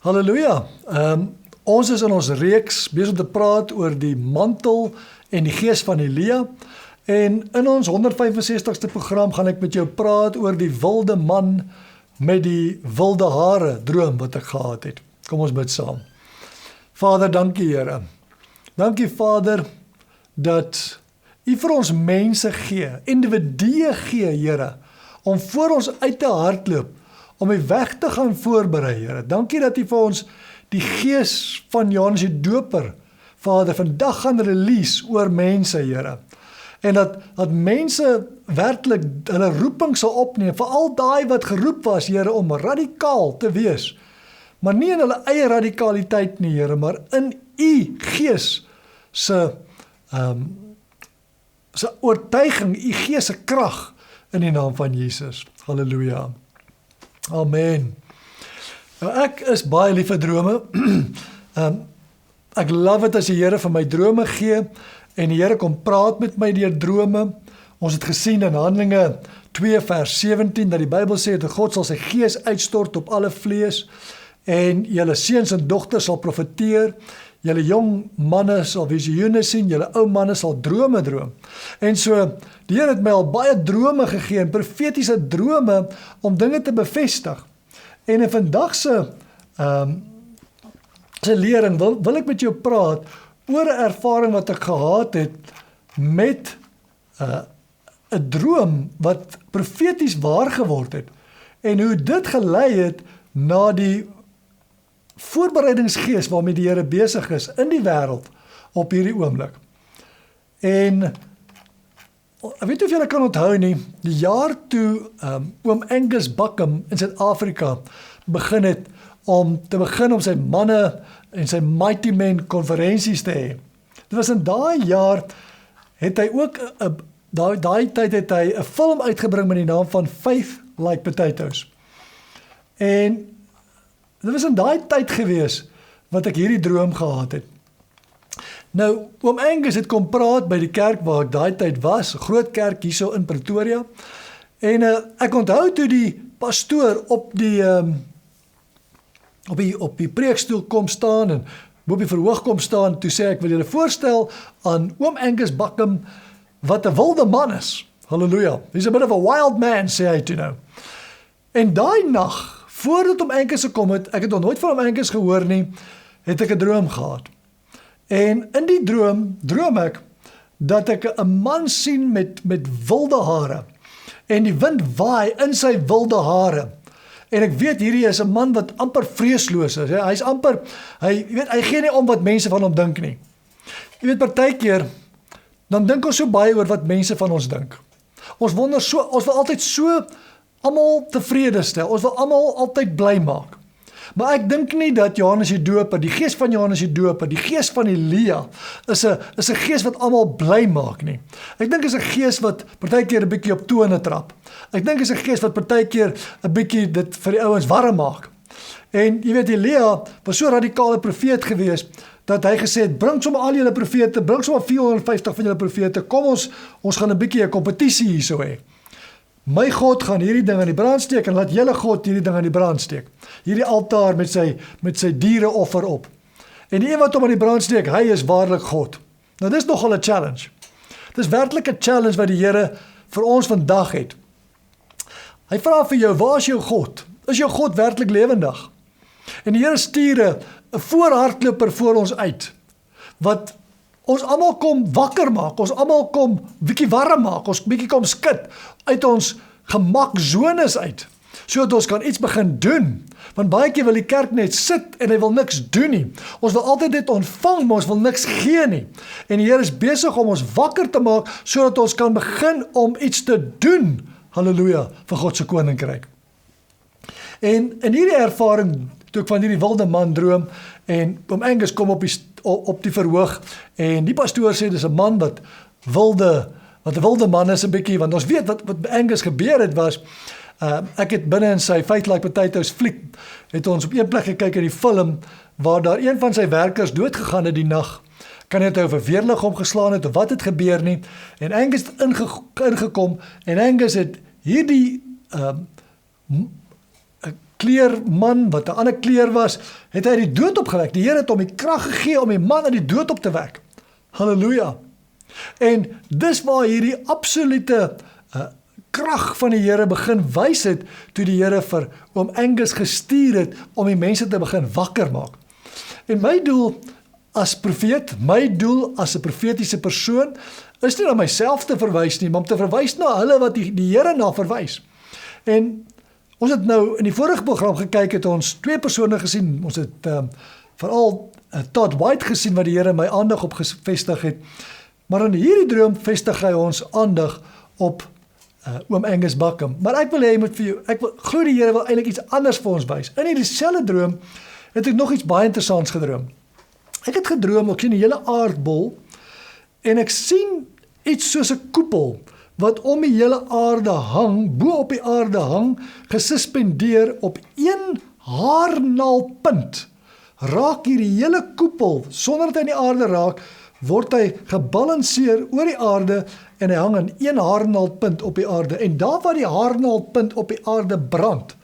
Halleluja. Ons is in ons reeks besig om te praat oor die mantel en die gees van Elia. En in ons 165ste program gaan ek met jou praat oor die wilde man met die wilde hare droom wat ek gehad het. Kom ons bid saam. Vader, dankie Here. Dankie Vader dat U vir ons mense gee, individue gee Here, om voor ons uit te hardloop, om die weg te gaan voorberei, Here. Dankie dat U vir ons die gees van Johannes die Doper, Vader, vandag gaan release oor mense, Here. En dat mense werklik hulle roeping sal opneem, vir al daai wat geroep was, Here, om radikaal te wees. Maar nie in hulle eie radikaliteit nie, Here, maar in U gees se oortuiging, U gees se krag in die naam van Jesus. Halleluja. Amen. Nou ek is baie lief vir drome. Ek love het as die Here vir my drome gee en die Here kom praat met my deur drome. Ons het gesien in Handelinge 2 vers 17 dat die Bybel sê dat God sal sy gees uitstort op alle vlees en julle seuns en dogters sal profeteer. Julle jong manne sal visioene sien, julle ou manne sal drome droom. En so, die Here het my al baie drome gegee, en profetiese drome, om dinge te bevestig. En in vandag se lering wil ek met jou praat oor 'n ervaring wat ek gehad het met 'n droom wat profeties waar geword het. En hoe dit gelei het na die voorbereidingsgees waarmee die Here besig is in die wêreld op hierdie oomblik. En ek weet nie of julle kan onthou nie, die jaar toe oom Angus Buckham in Suid-Afrika begin om sy manne en sy Mighty Men konferensies te hê. Dit was in daai jaar het hy ook daai tyd het hy 'n film uitgebring met die naam van Faith Like Potatoes. En dit was in daai tyd gewees wat ek hierdie droom gehad het. Nou, oom Angus het kom praat by die kerk waar ek daai tyd was, 'n groot kerk hierso in Pretoria. En ek onthou toe die pastoor op die preekstoel kom staan en op die verhoog kom staan, toe sê ek wil julle voorstel aan oom Angus Buckham wat 'n wilde man is. Halleluja. He's a bit of a wild man, sê hy toe nou. En daai nag voordat oom Angus gekom het, ek het nog nooit van oom Angus gehoor nie, het ek 'n droom gehad. En in die droom ek, dat ek 'n man sien met wilde hare. En die wind waai in sy wilde hare. En ek weet, hierdie is 'n man wat amper vreesloos is. Hy's amper, hy gee nie om wat mense van hom dink nie. Jy weet, partykeer, dan dink ons so baie oor wat mense van ons dink. Ons wonder so, ons wil altyd so almal tevrede stel. Ons wil almal altyd bly maak. Maar ek dink nie dat Johannes die Doper, die gees van Johannes die Doper, die gees van Elia, is 'n gees wat almal bly maak nie. Ek dink is 'n gees wat partykeer 'n bietjie op tone trap. Ek dink is 'n gees wat partykeer 'n bietjie dit vir die ouens warm maak. En jy weet, Elia was so 'n radikale profeet gewees, dat hy gesê het, bring sommer al julle profete, bring sommer 450 van julle profete, kom ons gaan 'n bietjie 'n kompetisie hierso hê. My God gaan hierdie ding aan die brand steek, en laat julle God hierdie ding aan die brand steek. Hierdie altaar met sy diereoffer op. En die een wat hom aan die brand steek, hy is waarlik God. Nou dis nogal 'n challenge. Dis werklik 'n challenge wat die Here vir ons vandag het. Hy vra vir jou, waar is jou God? Is jou God werklik lewendig? En die Here stuur 'n voorhardloper voor ons uit, wat ons almal kom wakker maak, ons almal kom bietjie warm maak, ons bietjie kom skud uit ons gemakzones uit, sodat ons kan iets begin doen. Want baie keer wil die kerk net sit en hy wil niks doen nie. Ons wil altyd dit ontvang, maar ons wil niks gee nie. En die Here is besig om ons wakker te maak, sodat ons kan begin om iets te doen, halleluja, vir God se koninkryk. En in hierdie ervaring, toe ek van hierdie wilde man droom, en oom Angus kom op die verhoog, en die pastoor sê, dis 'n man wat 'n wilde man is 'n bietjie, want ons weet wat by Angus gebeur het was, ek het binne in sy Faith Like Potatoes fliek, het ons op een plek gekyk in die film, waar daar een van sy werkers doodgegaan het die nag. Kan nie over weerlig omgeslaan het, of wat het gebeur nie, en Angus het ingekom, en Angus het hierdie kleerman, wat 'n ander kleur was, het hy die dood opgewek. Die Here het hom die krag gegee om die man uit die dood op te wek. Halleluja. En dis waar hierdie absolute krag van die Here begin wys het, toe die Here vir oom Angus gestuur het, om die mense te begin wakker maak. En my doel as profeet, my doel as 'n profetiese persoon, is nie na myself te verwys nie, maar om te verwys na hulle wat die Here na verwys. En ons het nou in die vorige program gekyk, het ons 2 persone gesien. Ons het veral Todd White gesien, wat die Here my aandag op gevestig het. Maar in hierdie droom vestig hy ons aandag op oom Angus Buckham. Maar ek wil hê, ek glo die Here wil eintlik iets anders vir ons wys. In hierdie selfde droom het ek nog iets baie interessants gedroom. Ek het gedroom, ek sien die hele aardbol, en ek sien iets soos 'n koepel, wat om die hele aarde hang, bo op die aarde hang, gesuspendeer op 1 haarnaalpunt. Raak hierdie hele koepel, sonder dat hy in die aarde raak, word hy gebalanseer oor die aarde, en hy hang aan 1 haarnaalpunt op die aarde. En daar waar die haarnaalpunt op die aarde brand,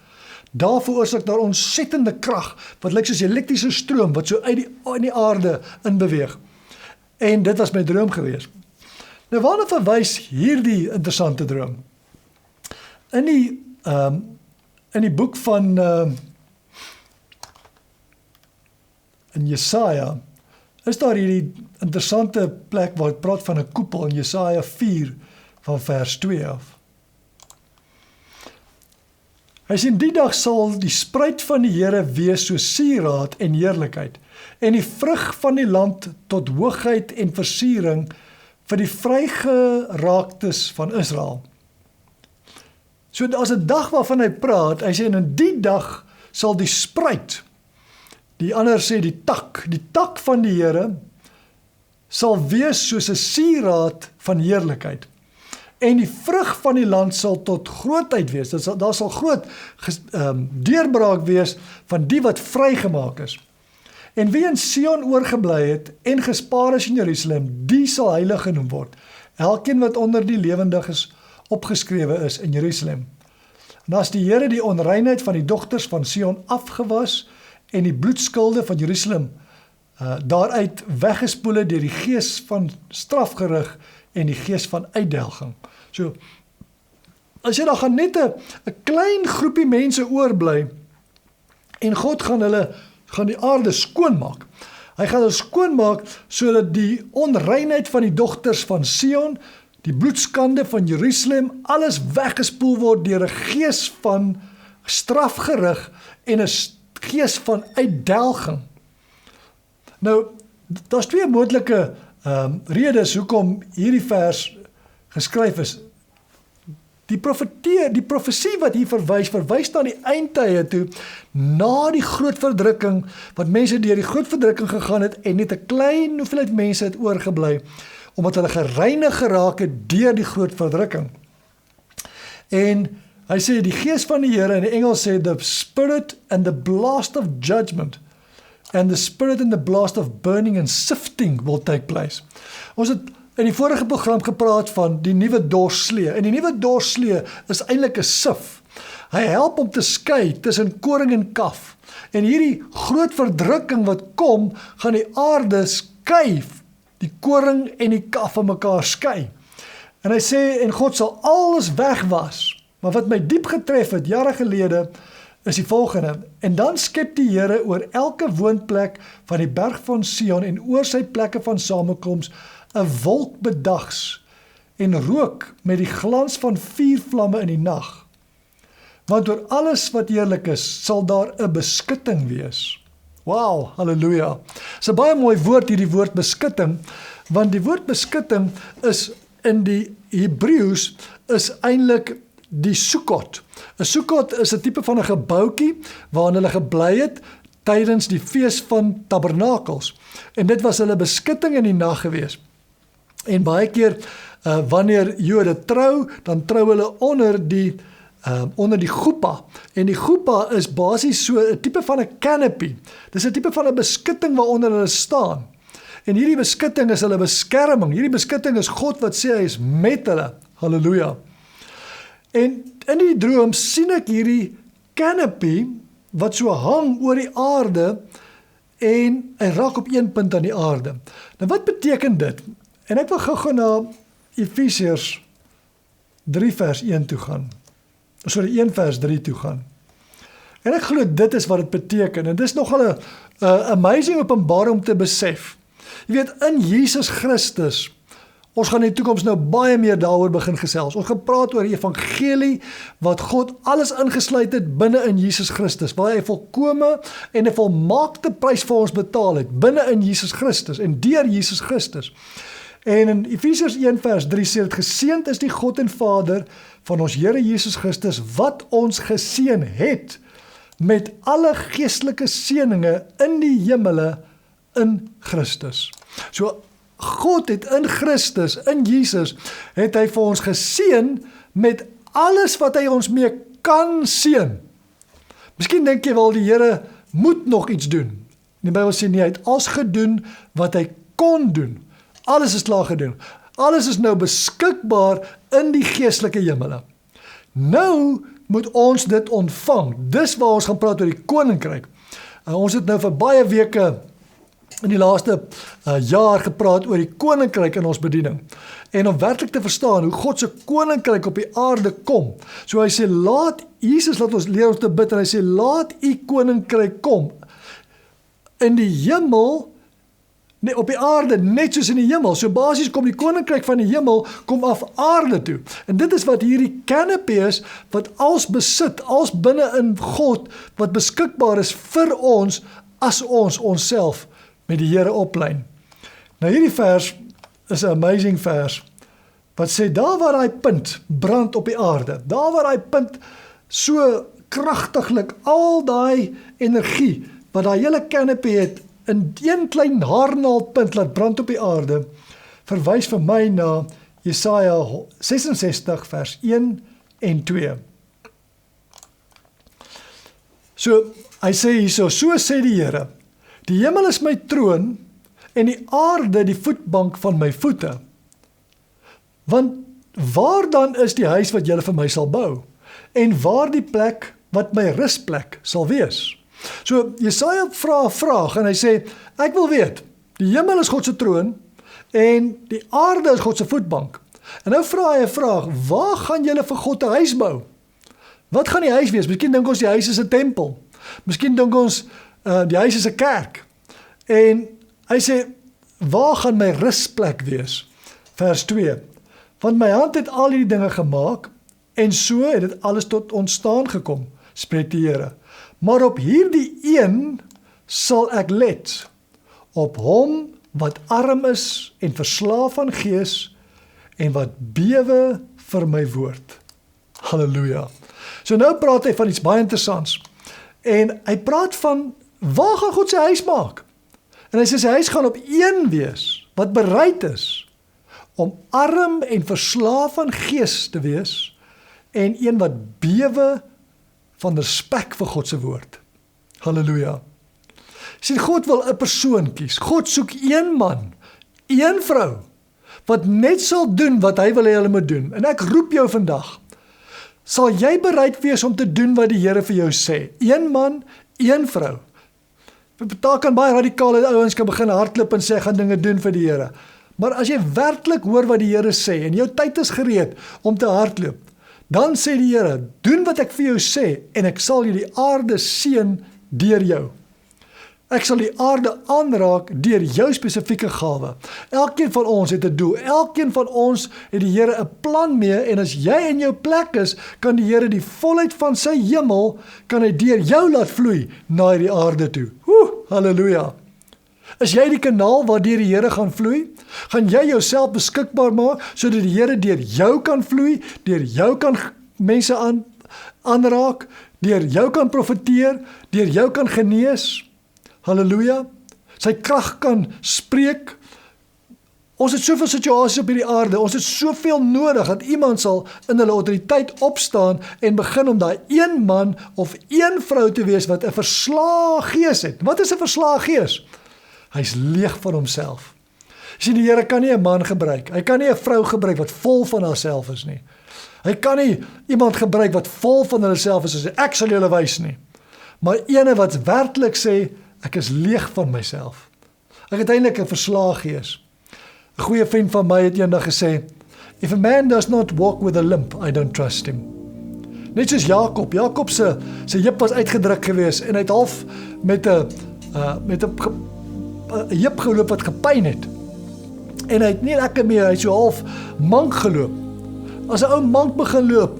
daar veroorsaak daar ontsettende krag, wat lyk soos elektriese stroom, wat so in die aarde in beweeg. En dit was my droom gewees. Nou waarna verwys hierdie interessante droom? In die boek van in Jesaja, is daar hierdie interessante plek waar het praat van 'n koepel in Jesaja 4 van vers 2 af. Hy sê, die dag sal die spruit van die Here wees so sieraad en heerlikheid, en die vrug van die land tot hoogheid en versiering vir die vrygeraaktes van Israel. So as 'n dag waarvan hy praat, hy sê, en in die dag sal die spruit, die ander sê die tak van die Here, sal wees soos 'n sieraad van heerlikheid. En die vrug van die land sal tot grootheid wees. Daar sal groot deurbraak wees van die wat vrygemaak is. En wie in Sion oorgebly het en gespaar is in Jerusalem, die sal heilig genoem word. Elkeen wat onder die lewendiges opgeskrewe is in Jerusalem. En as die Here die onreinheid van die dogters van Sion afgewas en die bloedskulde van Jerusalem daaruit weggespoel het deur die gees van strafgerig en die gees van uitdelging. So, as jy dan gaan net 'n klein groepie mense oorbly, en God gaan die aarde skoonmaak. Hy gaan hulle skoonmaak, sodat die onreinheid van die dogters van Sion, die bloedskande van Jerusalem, alles weggespoel word deur 'n gees van strafgerig en 'n gees van uitdelging. Nou, daar's 2 moontlike redes hoekom hierdie vers geskryf is. Die profesie wat hier verwys na die eindtye toe, na die groot verdrukking, wat mense deur die groot verdrukking gegaan het, en net 'n klein hoeveelheid mense het oorgebly, omdat hulle gereinig geraak het deur die groot verdrukking. En hy sê, die gees van die Here, in die Engels sê, the spirit and the blast of judgment, and the spirit and the blast of burning and sifting will take place. Ons het in die vorige program gepraat van die nuwe dorslee, en die nuwe dorslee is eintlik 'n sif. Hy help om te skei tussen koring en kaf. En hierdie groot verdrukking wat kom, gaan die aarde skei, die koring en die kaf van mekaar skei. En hy sê, en God sal alles wegwas. Maar wat my diep getref het, jare gelede, is die volgende, en dan skep die Here oor elke woonplek van die berg van Sion en oor sy plekke van samekoms 'n wolk bedags en rook met die glans van vuurvlamme in die nag. Want oor alles wat heerlik is, sal daar 'n beskutting wees. Wow, halleluja. Dis 'n baie mooi woord, hierdie woord beskutting, want die woord beskutting is in die Hebreëus is eintlik die Sukkot. 'n Sukkot is 'n tipe van 'n gebouetjie waarin hulle gebly het tydens die fees van tabernakels. En dit was hulle beskutting in die nag gewees. En baie keer wanneer Jode trou, dan trou hulle onder die chuppah. En die chuppah is basies so 'n tipe van 'n canopy. Dis 'n tipe van 'n beskutting waaronder hulle staan. En hierdie beskutting is hulle beskerming. Hierdie beskutting is God wat sê hy is met hulle. Halleluja. En in die droom sien ek hierdie canopy, wat so hang oor die aarde en hy raak op een punt aan die aarde. Nou wat beteken dit? En ek wil gou na Efesiërs 3 vers 1 toe gaan. Sorry, 1 vers 3 toe gaan. En ek glo dit is wat dit beteken. En dit is nogal 'n amazing openbaring om te besef. Jy weet, in Jesus Christus, ons gaan in die toekoms nou baie meer daaroor begin gesels. Ons gaan praat oor die evangelie, wat God alles ingesluit het binne in Jesus Christus, waar hy volkome en 'n volmaakte prys vir ons betaal het, binne in Jesus Christus en deur Jesus Christus. En in Efesiërs 1 vers 3 sê dit, geseënd is die God en Vader van ons Here Jesus Christus, wat ons geseën het met alle geestelike seëninge in die hemele in Christus. So God het in Christus, in Jesus, het hy vir ons geseën met alles wat hy ons mee kan seën. Miskien dink jy wel die Here moet nog iets doen. Die Bybel sê nie, hy het alles gedoen wat hy kon doen. Alles is klaar gedoen. Alles is nou beskikbaar in die geestelike hemele. Nou moet ons dit ontvang. Dis waar ons gaan praat oor die koninkryk. Ons het nou vir baie weke in die laaste jaar gepraat oor die koninkryk in ons bediening. En om werklik te verstaan hoe God se koninkryk op die aarde kom. So hy sê, Jesus laat ons leer ons te bid, en hy sê, laat u koninkryk kom. In die hemel, nee, op die aarde, net soos in die hemel. So basies kom die koninkryk van die hemel, kom af aarde toe. En dit is wat hierdie canopy is, wat als besit, als binne in God, wat beskikbaar is vir ons, as ons onsself met die Here oplyn. Nou hierdie vers is 'n amazing vers, wat sê, daar waar hy punt brand op die aarde, daar waar hy punt so kragtiglik, al daai energie, wat daai hele canopy het, in een klein haarnaaldpunt laat brand op die aarde, verwys vir my na Jesaja 66 vers 1 en 2. So, hy sê hierso, so sê die Here, die hemel is my troon, en die aarde die voetbank van my voete. Want waar dan is die huis wat julle vir my sal bou? En waar die plek wat my rusplek sal wees? So, Jesaja vra 'n vraag, en hy sê, ek wil weet, die hemel is God se troon, en die aarde is God se voetbank. En nou vra hy 'n vraag, waar gaan julle vir God 'n huis bou? Wat gaan die huis wees? Miskien dink ons die huis is 'n tempel. Miskien dink ons die huis is 'n kerk. En hy sê, waar gaan my rusplek wees? Vers 2. Want my hand het al hierdie dinge gemaak, en so het dit alles tot ontstaan gekom, spreek die Here. Maar op hierdie een sal ek let, op hom wat arm is en verslaaf van gees, en wat bewe vir my woord. Halleluja. So nou praat hy van iets baie interessants. En hy praat van, waar gaan God sy huis maak? En hy sê sy huis gaan op een wees, wat bereid is, om arm en verslaaf van gees te wees, en een wat bewe van respek vir God se woord. Halleluja. Sien, God wil 'n persoon kies. God soek een man, een vrou, wat net sal doen wat hy wil hê hulle moet doen. En ek roep jou vandag, sal jy bereid wees om te doen wat die Here vir jou sê? Een man, een vrou. Daar kan baie radikale ouens kan begin hardloop en sê, gaan dinge doen vir die Here. Maar as jy werklik hoor wat die Here sê, en jou tyd is gereed om te hardloop, dan sê die Here, doen wat ek vir jou sê, en ek sal jy die aarde seën deur jou. Ek sal die aarde aanraak deur jou spesifieke gawe. Elkeen van ons het 'n doel. Elkeen van ons het die Here 'n plan mee, en as jy in jou plek is, kan die Here die volheid van sy hemel, kan hy deur jou laat vloei na die aarde toe. Halleluja. Is jy die kanaal waardeur die Here gaan vloei? Gaan jy jouself beskikbaar maak, sodat die Here deur jou kan vloei, deur jou kan mense aanraak, deur jou kan profeteer, deur jou kan genees? Halleluja. Sy krag kan spreek. Ons het soveel situasies op hierdie aarde, ons het soveel nodig, dat iemand sal in hulle autoriteit opstaan, en begin om daai een man, of een vrou te wees, wat 'n verslae gees het. Wat is 'n verslae gees? Hy's leeg van homself. Jy sien, die Here kan nie 'n man gebruik, hy kan nie 'n vrou gebruik wat vol van haarself is nie. Hy kan nie iemand gebruik wat vol van hulle self is, en sê, ek sal julle wys nie. maar ene wat werklik sê, ek is leeg van myself. Ek het eintlik 'n verslaaggees. 'n Goeie vriend van my het eendag gesê, if a man does not walk with a limp, I don't trust him. Net soos Jakob se heup was uitgedruk gewees en hy het half met 'n heup geloop wat gepyn het. En hy het nie lekker meer, hy het so half mank geloop. As 'n ou mank begin loop,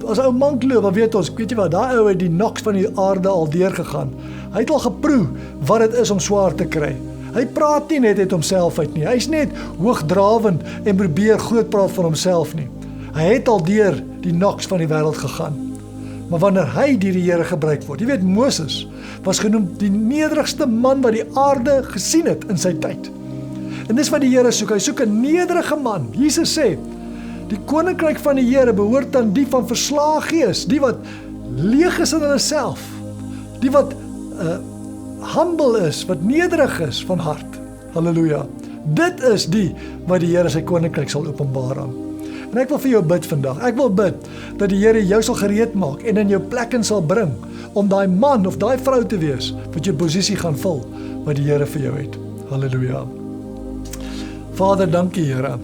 dan weet ons, weet jy wat, daai ou het die noks van die aarde al deurgegaan. Hy het al geproe wat dit is om swaar te kry. Hy praat nie net uit homself uit nie. Hy's net hoogdrawend en probeer groot praat van homself nie. Hy het al deur die noks van die wêreld gegaan. Maar wanneer hy deur die Here gebruik word, jy weet Moses was genoem die nederigste man wat die aarde gesien het in sy tyd. En dis wat die Here soek, hy soek 'n nederige man. Jesus sê, die koninkryk van die Here behoort aan die van verslae gees, die wat leeg is in hulle self, die wat humble is, wat nederig is van hart. Halleluja. Dit is die wat die Here sy koninkryk sal openbaar aan. En ek wil vir jou bid vandag. Ek wil bid dat die Here jou sal gereed maak en in jou plek in sal bring om daai man of daai vrou te wees wat jou posisie gaan vul wat die Here vir jou het. Halleluja. Vader, dankie Here.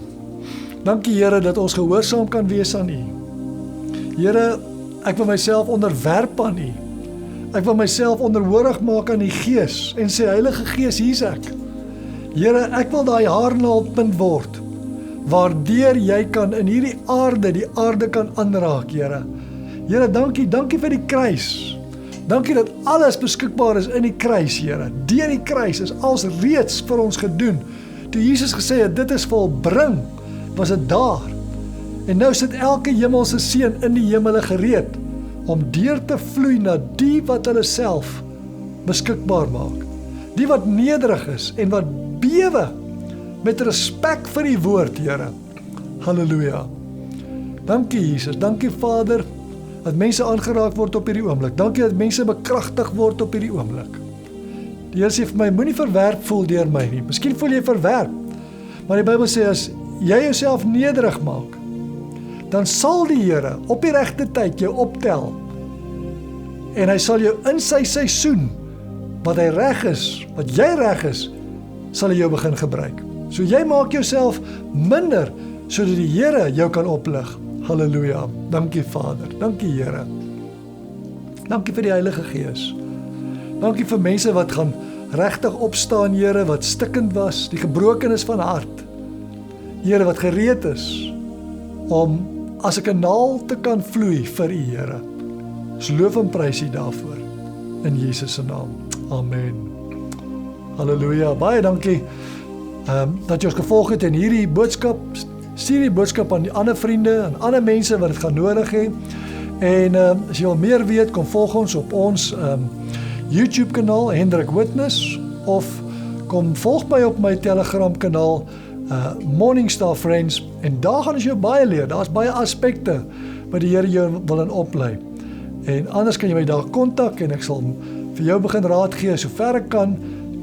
Dankie Here dat ons gehoorsaam kan wees aan U. Here, ek wil myself onderwerp aan U. Ek wil myself onderhoorig maak aan die Gees en sê, Heilige Gees, hier's ek. Here, ek wil daai haarnaalpunt word, waardeur jy kan in hierdie aarde, die aarde kan aanraak, Here. Here, dankie vir die kruis. Dankie dat alles beskikbaar is in die kruis, Here. Deur die kruis is alles reeds vir ons gedoen. Toe Jesus gesê het, dit is volbring, was dit daar. En nou sit elke hemelse seun in die hemele gereed, om deur te vloei na die wat hulle self beskikbaar maak. Die wat nederig is en wat bewe met respek vir die woord, Here. Halleluja. Dankie Jesus, dankie Vader, dat mense aangeraak word op hierdie oomblik. Dankie dat mense bekragtig word op hierdie oomblik. Die Here sê vir my, moenie verwerp voel deur my nie. Miskien voel jy verwerp, maar die Bybel sê, as jy jouself nederig maak, dan sal die Here op die regte tyd jou optel, en hy sal jou in sy seisoen, wat hy reg is, wat jy reg is, sal hy jou begin gebruik. So jy maak jouself minder, sodat die Here jou kan oplig. Halleluja. Dankie Vader, dankie Here. Dankie vir die Heilige Gees. Dankie vir mense wat gaan regtig opstaan, Here, wat stikkend was, die gebrokenis van hart. Here, wat gereed is om as 'n kanaal te kan vloei vir U, Here. Ons loof en prys U daarvoor. In Jesus se naam. Amen. Halleluja. Baie dankie dat jy ons gevolg het in hierdie boodskap. Stuur die boodskap aan die ander vriende, aan ander mense wat dit gaan nodig hê. En as jy wil meer weet, kom volg ons op ons YouTube kanaal, Hendrik Witness, of kom volg my op my Telegram kanaal, Morning Star Friends, en daar gaan ons jou baie leer. Daar's baie aspekte wat die Here jou wil in oplei. En anders kan jy my daar kontak en ek sal vir jou begin raad gee sover ek kan,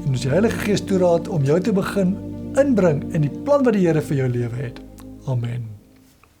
en ons die Heilige Gees toeraad om jou te begin inbring in die plan wat die Here vir jou lewe het. Amen.